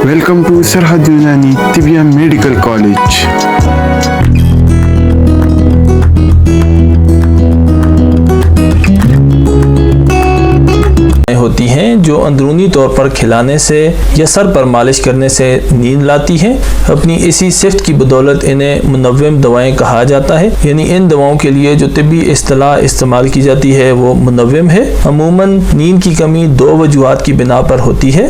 Welcome to Sarhad Yunani Tibia Medical College. ہوتی ہیں جو اندرونی طور پر کھلانے سے یا سر پر مالش کرنے سے نیند لاتی ہیں۔ اپنی اسی صفت کی بدولت انہیں منوم دوائیں کہا جاتا ہے، یعنی ان دواؤں کے لیے جو طبی اصطلاح استعمال کی جاتی ہے وہ منوم ہے۔ عموماً نیند کی کمی دو وجوہات کی بنا پر ہوتی ہے۔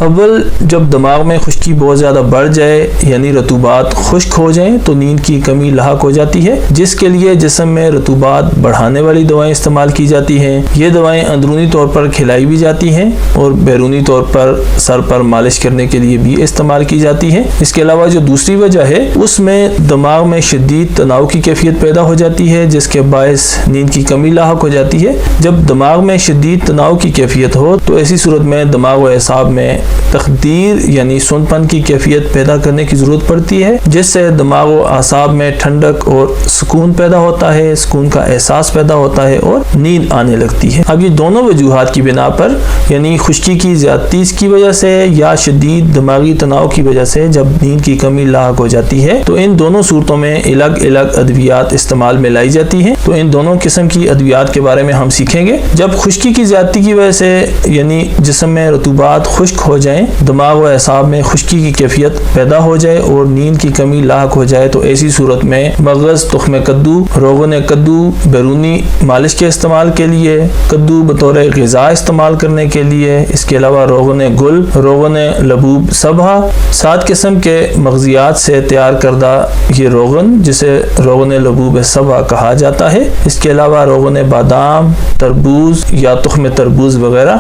اول، جب دماغ میں خشکی بہت زیادہ بڑھ جائے یعنی رطوبات خشک ہو جائیں تو نیند کی کمی لاحق ہو جاتی ہے، جس کے لیے جسم میں رطوبات بڑھانے والی دوائیں استعمال کی جاتی ہیں۔ یہ دوائیں اندرونی طور پر کھلائی بھی جاتی ہیں اور بیرونی طور پر سر پر مالش کرنے کے لیے بھی استعمال کی جاتی ہیں۔ اس کے علاوہ جو دوسری وجہ ہے اس میں دماغ میں شدید تناؤ کی کیفیت پیدا ہو جاتی ہے، جس کے باعث نیند کی کمی لاحق ہو جاتی ہے۔ جب دماغ میں شدید تناؤ کی کیفیت ہو تو ایسی صورت میں دماغ و اعصاب میں تخدیر یعنی سن پن کی کیفیت پیدا کرنے کی ضرورت پڑتی ہے، جس سے دماغ و اعصاب میں ٹھنڈک اور سکون پیدا ہوتا ہے، سکون کا احساس پیدا ہوتا ہے اور نیند آنے لگتی ہے۔ اب یہ دونوں وجوہات کی بنا پر یعنی خشکی کی زیادتی کی وجہ سے یا شدید دماغی تناؤ کی وجہ سے جب نیند کی کمی لاحق ہو جاتی ہے تو ان دونوں صورتوں میں الگ الگ ادویات استعمال میں لائی جاتی ہیں۔ تو ان دونوں قسم کی ادویات کے بارے میں ہم سیکھیں گے۔ جب خشکی کی زیادتی کی وجہ سے یعنی جسم میں رطوبات خشک ہو جائیں، دماغ و اعصاب میں خشکی کی کیفیت پیدا ہو جائے اور نیند کی کمی لاحق ہو جائے تو ایسی صورت میں مغز، تخم کدو، روغن کدو بیرونی مالش کے استعمال کے لیے، کدو بطور غذا استعمال کرنے کے لیے، اس کے علاوہ روغن گل، روغن لبوب سبھا، 7 قسم کے مغزیات سے تیار کردہ یہ روغن جسے روغن لبوب سبھا کہا جاتا ہے، اس کے علاوہ روغن بادام، تربوز یا تخم تربوز وغیرہ،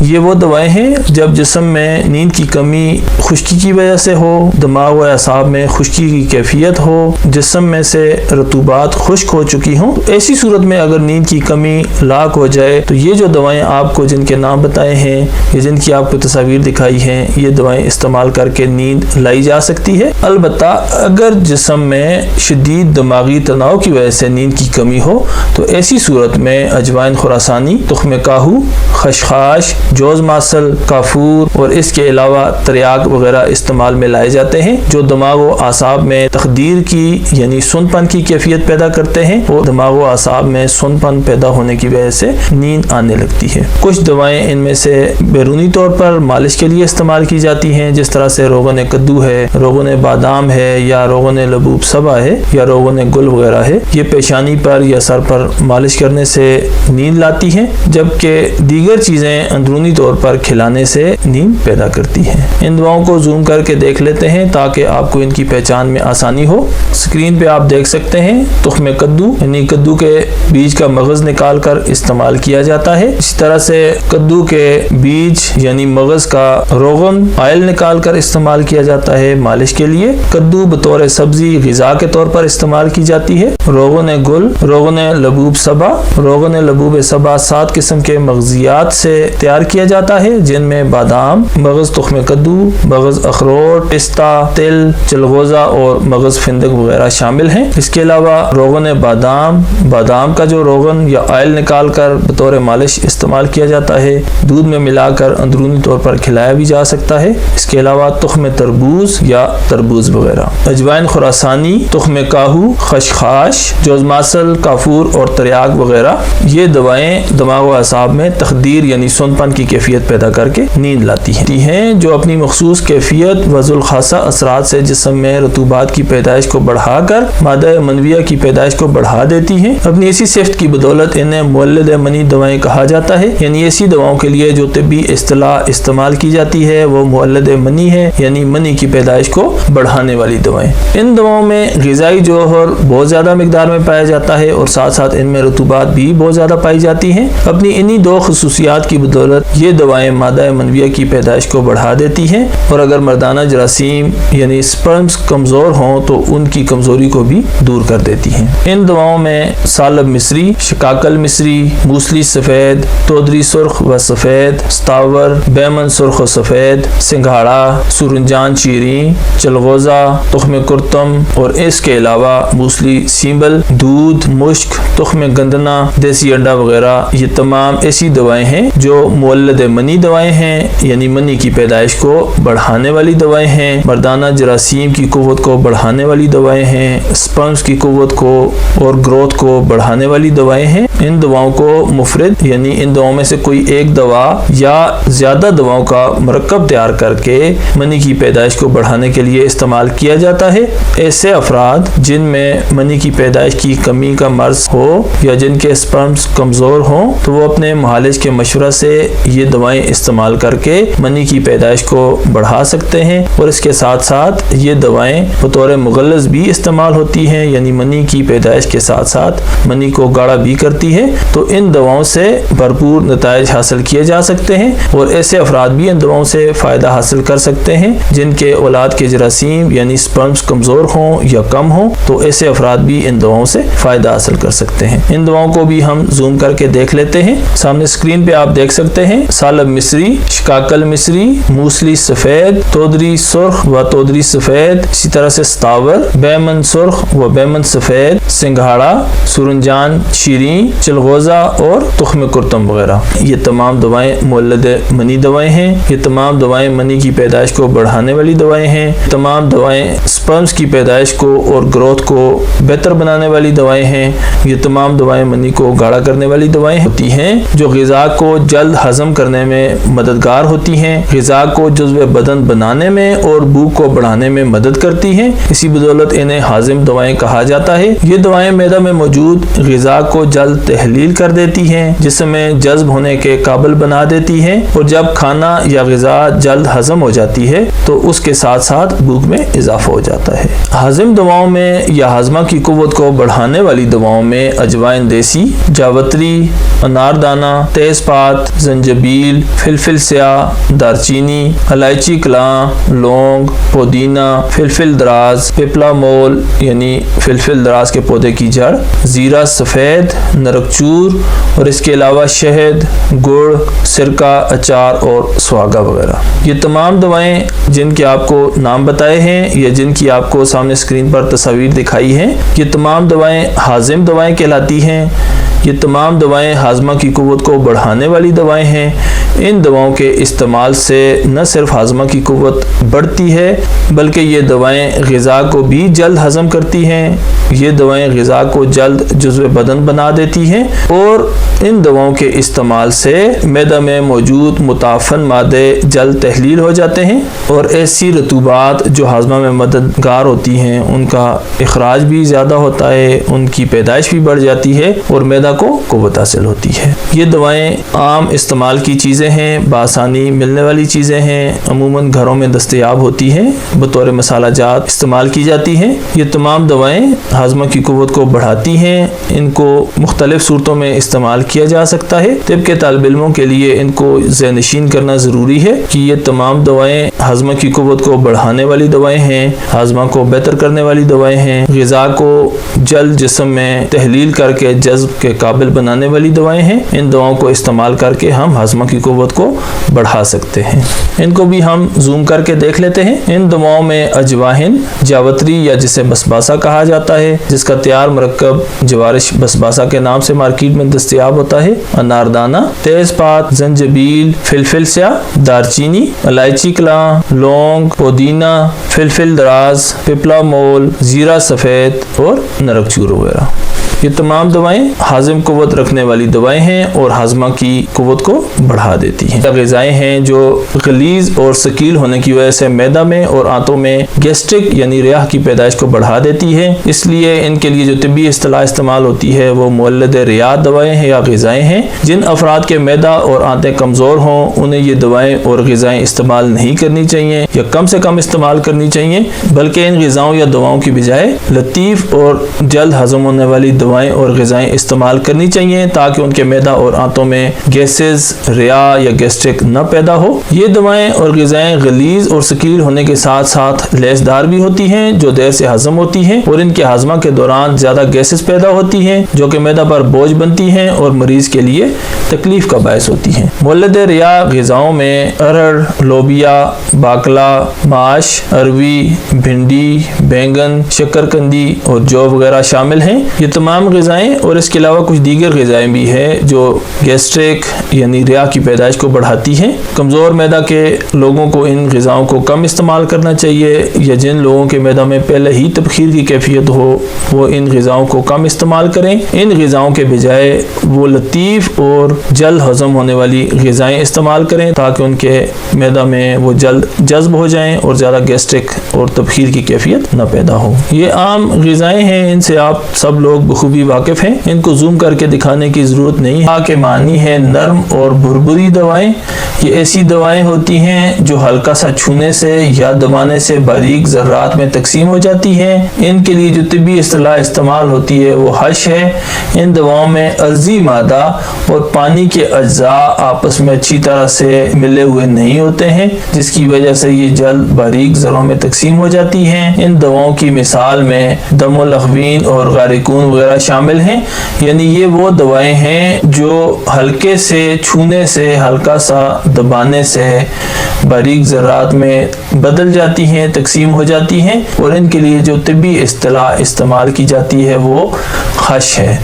یہ وہ دوائیں ہیں جب جسم میں نیند کی کمی خشکی کی وجہ سے ہو، دماغ و اعصاب میں خشکی کی کیفیت ہو، جسم میں سے رطوبات خشک ہو چکی ہوں، ایسی صورت میں اگر نیند کی کمی لاحق ہو جائے تو یہ جو دوائیں آپ کو جن کے نام بتائے ہیں یا جن کی آپ کو تصاویر دکھائی ہیں، یہ دوائیں استعمال کر کے نیند لائی جا سکتی ہے۔ البتہ اگر جسم میں شدید دماغی تناؤ کی وجہ سے نیند کی کمی ہو تو ایسی صورت میں اجوائن خراسانی، تخم کاہو، خشخاش، جوز ماسل، کافور اور اس کے علاوہ تریاک وغیرہ استعمال میں لائے جاتے ہیں، جو دماغ و اعصاب میں تخدیر کی یعنی سن پن کی کیفیت پیدا کرتے ہیں اور دماغ و اعصاب میں سن پن پیدا ہونے کی وجہ سے نیند آنے لگتی ہے۔ کچھ دوائیں ان میں سے بیرونی طور پر مالش کے لیے استعمال کی جاتی ہیں، جس طرح سے روغن کدو ہے، روغن بادام ہے یا روغن لبوب سبھا ہے یا روغن گل وغیرہ ہے، یہ پیشانی پر یا سر پر مالش کرنے سے نیند لاتی ہیں، جبکہ دیگر چیزیں اندرونی طور پر کھلانے سے نیند پیدا کرتی ہیں۔ ان دواؤں کو زوم کر کے دیکھ لیتے ہیں تاکہ آپ کو ان کی پہچان میں آسانی ہو۔ اسکرین پہ آپ دیکھ سکتے ہیں تخم کدو یعنی کدو کے بیج کا مغز نکال کر استعمال کیا جاتا ہے۔ اسی طرح سے کدو کے بیج یعنی مغز کا روغن آئل نکال کر استعمال کیا جاتا ہے مالش کے لیے۔ کدو بطور سبزی غذا کے طور پر استعمال کی جاتی ہے۔ روغن گل، روغن لبوب سبھا، روغن لبوب سبھا 7 قسم کے مغزیات سے تیار کیا جاتا ہے، جن میں بادام، مغز تخم کدو، مغز اخروٹ، پستہ، تل، چلغوزہ اور مغز فندق وغیرہ شامل ہیں۔ اس کے علاوہ روغن بادام کا جو روغن یا آئل نکال کر بطور مالش استعمال کیا جاتا ہے، دودھ میں ملا کر اندرونی طور پر کھلایا بھی جا سکتا ہے۔ اس کے علاوہ تخم تربوز یا تربوز وغیرہ، اجوائن خراسانی، تخم کاہو، خشخاش، جوز ماسل، کافور اور تریاک وغیرہ، یہ دوائیں دماغ و اعصاب میں تخدیر یعنی سن پن کی کیفیت پیدا کر کے نیند لاتی ہیں، جو اپنی مخصوص کیفیت و ذوالخاصہ اثرات سے جسم میں رطوبات کی پیدائش کو بڑھا کر مادہ منویہ کی پیدائش کو بڑھا دیتی ہیں۔ اپنی اسی صفت کی بدولت انہیں مولد منی دوائیں کہا جاتا ہے، یعنی ایسی دواؤں کے لیے جو طبی اصطلاح استعمال کی جاتی ہے وہ مولد منی ہے، یعنی منی کی پیدائش کو بڑھانے والی دوائیں۔ ان دواؤں میں غذائی جوہر بہت زیادہ مقدار میں پایا جاتا ہے اور ساتھ ساتھ ان میں رطوبات بھی بہت زیادہ پائی جاتی ہیں۔ اپنی انہی دو خصوصیات کی بدولت یہ دوائیں مادہ منویہ کی پیدائش کو بڑھا دیتی ہیں، اور اگر مردانہ جراثیم یعنی سپرمز کمزور ہوں تو ان کی کمزوری کو بھی دور کر دیتی ہیں۔ ان دواؤں میں سالب مصری، شکاکل مصری، موسلی سفید، تودری سرخ و سفید، ستاور، بیمن سرخ و سفید، سنگھاڑا، سورنجان شیریں، چلغوزہ، تخم کرتم اور اس کے علاوہ موسلی سیمبل، دودھ، مشک، تخم گندنا، دیسی انڈا وغیرہ، یہ تمام ایسی دوائیں ہیں جو مولد منی دوائیں ہیں، یعنی منی کی پیدائش کو بڑھانے والی دوائیں ہیں، مردانہ جراثیم کی قوت کو بڑھانے والی دوائیں ہیں، سپرمز کی قوت کو اور گروتھ کو بڑھانے والی دوائیں ہیں۔ ان دواؤں کو مفرد یعنی ان دواؤں میں سے کوئی ایک دوا یا زیادہ دواؤں کا مرکب تیار کر کے منی کی پیدائش کو بڑھانے کے لیے استعمال کیا جاتا ہے۔ ایسے افراد جن میں منی کی پیدائش کی کمی کا مرض ہو یا جن کے سپرمز کمزور ہوں تو وہ اپنے معالج کے مشورہ سے یہ دوائیں استعمال کر کے منی کی پیدائش کو بڑھا سکتے ہیں، اور اس کے ساتھ ساتھ یہ دوائیں بطور مغلظ بھی استعمال ہوتی ہیں، یعنی منی کی پیدائش کے ساتھ ساتھ منی کو گاڑھا بھی کرتی ہے۔ تو ان دواؤں سے بھرپور نتائج حاصل کیے جا سکتے ہیں، اور ایسے افراد بھی ان دواؤں سے فائدہ حاصل کر سکتے ہیں جن کے اولاد کے جراثیم یعنی سپرمز کمزور ہوں یا کم ہوں، تو ایسے افراد بھی ان دواؤں سے فائدہ حاصل کر سکتے ہیں۔ ان دواؤں کو بھی ہم زوم کر کے دیکھ لیتے ہیں۔ سامنے اسکرین پہ آپ دیکھ سکتے ہیں سالب مصری، شکاکل مصری، موسلی سفید، تودری سرخ و تودری سفید، اسی طرح سے ستاور، بیمن سرخ و بیمن سفید، سنگھاڑا، سورنجان شیریں، چلغوزہ اور تخم کرتم وغیرہ۔ یہ تمام دوائیں مولد منی دوائیں ہیں۔ یہ تمام دوائیں منی کی پیدائش کو بڑھانے والی دوائیں ہیں۔ تمام دوائیں سپرمز کی پیدائش کو اور گروتھ کو بہتر بنانے والی دوائیں ہیں۔ یہ تمام دوائیں منی کو گاڑھا کرنے والی دوائیں ہوتی ہیں جو غذا کو جلد ہضم کرنے میں مددگار ہوتی ہیں، غذا کو جزو بدن بنانے میں اور بھوک کو بڑھانے میں مدد کرتی ہیں۔ اسی بدولت انہیں ہاضم دوائیں کہا جاتا ہے۔ یہ دوائیں معدہ میں موجود غذا کو جلد تحلیل کر دیتی ہیں، جسم میں جذب ہونے کے قابل بنا دیتی ہیں، اور جب کھانا یا غذا جلد ہضم ہو جاتی ہے تو اس کے ساتھ ساتھ بھوک میں اضافہ ہو جاتا ہے۔ ہاضم دواؤں میں یا ہاضمہ کی قوت کو بڑھانے والی دواؤں میں اجوائن دیسی، جاوتری، اناردانہ، تیز پات، زنجبیل، فلفل سیاہ، دارچینی، الائچی کلاں، لونگ، پودینہ، فلفل دراز، پپلا مول یعنی فلفل دراز کے پودے کی جڑ، زیرہ سفید، نرکچور، اور اس کے علاوہ شہد، گڑ، سرکہ، اچار اور سواگا وغیرہ۔ یہ تمام دوائیں جن کے آپ کو نام بتائے ہیں یا جن کی آپ کو سامنے اسکرین پر تصاویر دکھائی ہیں، یہ تمام دوائیں ہاضم دوائیں کہلاتی ہیں۔ یہ تمام دوائیں ہاضمہ کی قوت کو بڑھانے والی دوائیں ہیں۔ ان دواؤں کے استعمال سے نہ صرف ہاضمہ کی قوت بڑھتی ہے بلکہ یہ دوائیں غذا کو بھی جلد ہضم کرتی ہیں۔ یہ دوائیں غذا کو جلد جزو بدن بنا دیتی ہیں، اور ان دواؤں کے استعمال سے معدہ میں موجود متعفن مادے جلد تحلیل ہو جاتے ہیں، اور ایسی رطوبات جو ہاضمہ میں مددگار ہوتی ہیں ان کا اخراج بھی زیادہ ہوتا ہے، ان کی پیدائش بھی بڑھ جاتی ہے اور معدہ کو قوت حاصل ہوتی ہے۔ یہ دوائیں عام استعمال کی چیزیں ہیں، بآسانی ملنے والی چیزیں ہیں، عموماً گھروں میں دستیاب ہوتی ہیں، بطور مسالہ جات استعمال کی جاتی ہیں۔ یہ تمام دوائیں ہاضمہ کی قوت کو بڑھاتی ہیں۔ ان کو مختلف صورتوں میں استعمال کیا جا سکتا ہے۔ طب کے طالب علموں کے لیے ان کو ذہن نشین کرنا ضروری ہے کہ یہ تمام دوائیں ہاضمہ کی قوت کو بڑھانے والی دوائیں ہیں، ہاضمہ کو بہتر کرنے والی دوائیں ہیں، غذا کو جلد جسم میں تحلیل کر کے جذب کے قابل بنانے والی دوائیں ہیں۔ ان دواؤں کو استعمال کر کے ہم ہاضمہ کی قوت کو بڑھا سکتے ہیں۔ ان کو بھی ہم زوم کر کے دیکھ لیتے ہیں۔ ان دواؤں میں اجواہن، جاوتری یا جسے بسباسہ کہا جاتا ہے، جس کا تیار مرکب جوارش بسباسہ کے نام سے مارکیٹ میں دستیاب ہوتا ہے، اناردانہ، تیز پات، زنجبیل، فلفل سیاہ، دارچینی، الائچی کلاں، لونگ، پودینہ، فلفل دراز، پپلا مول، زیرہ سفید اور نرکچور وغیرہ۔ یہ تمام دوائیں ہاضم قوت رکھنے والی دوائیں ہیں اور ہاضمہ کی قوت کو بڑھا دیتی ہیں۔ غذائیں ہیں جو غلیظ اور ثقیل ہونے کی وجہ سے معدہ میں اور آنتوں میں گیسٹرک یعنی ریاح کی پیدائش کو بڑھا دیتی ہے۔ اس لیے ان کے لیے جو طبی اصطلاح استعمال ہوتی ہے وہ مولد ریاح دوائیں ہیں یا غذائیں ہیں۔ جن افراد کے معدہ اور آنتیں کمزور ہوں انہیں یہ دوائیں اور غذائیں استعمال نہیں کرنی چاہیے یا کم سے کم استعمال کرنی چاہیے، بلکہ ان غذاؤں یا دواؤں کی بجائے لطیف اور جلد ہضم ہونے والی دوائیں اور غذائیں استعمال کرنی چاہیے تاکہ ان کے معدہ اور آنتوں میں گیسز، ریاح یا گیسٹرک نہ پیدا ہو۔ یہ دوائیں اور غذائیں غلیظ اور ثقیل ہونے کے ساتھ ساتھ لیسدار بھی ہوتی ہیں جو دیر سے ہضم ہوتی ہیں، اور ان کے ہاضمہ کے دوران زیادہ گیسز پیدا ہوتی ہیں جو کہ معدہ پر بوجھ بنتی ہیں اور مریض کے لیے تکلیف کا باعث ہوتی ہیں۔ مولد ریاح غذاؤں میں ارہر، لوبیا، باکلا، ماش، اروی، بھنڈی، بینگن، شکرکندی اور جو وغیرہ شامل ہیں۔ یہ تمام عام غذائیں اور اس کے علاوہ کچھ دیگر غذائیں بھی ہیں جو گیسٹرک یعنی ریا کی پیدائش کو بڑھاتی ہیں۔ کمزور معدہ کے لوگوں کو ان غذاؤں کو کم استعمال کرنا چاہیے، یا جن لوگوں کے معدہ میں پہلے ہی تبخیر کی کیفیت ہو وہ ان غذاؤں کو کم استعمال کریں۔ ان غذاؤں کے بجائے وہ لطیف اور جلد ہضم ہونے والی غذائیں استعمال کریں تاکہ ان کے معدہ میں وہ جلد جذب ہو جائیں اور زیادہ گیسٹرک اور تبخیر کی کیفیت نہ پیدا ہو۔ یہ عام غذائیں ہیں، ان سے آپ سب لوگ بخوبی واقف ہیں، ان کو زوم کر کے دکھانے کی ضرورت نہیں ہے۔ کے معنی ہے نرم اور بھربری دوائیں۔ یہ ایسی دوائیں ہوتی ہیں جو ہلکا سا چھونے سے یا دبانے سے باریک ذرات میں تقسیم ہو جاتی ہیں۔ ان کے لیے جو طبی اصطلاح استعمال ہوتی ہے وہ حش ہے۔ ان دواؤں میں عرضی مادہ اور پانی کے اجزاء آپس میں اچھی طرح سے ملے ہوئے نہیں ہوتے ہیں، جس کی وجہ سے یہ جلد باریک ذروں میں تقسیم ہو جاتی ہیں۔ ان دواؤں کی مثال میں دم الاخوین اور غارقون وغیرہ شامل ہیں، یعنی یہ وہ دوائیں ہیں جو ہلکے سے چھونے سے، ہلکا سا دبانے سے باریک ذرات میں بدل جاتی ہیں، تقسیم ہو جاتی ہیں، اور ان کے لیے جو طبی اصطلاح استعمال کی جاتی ہے وہ حش ہے۔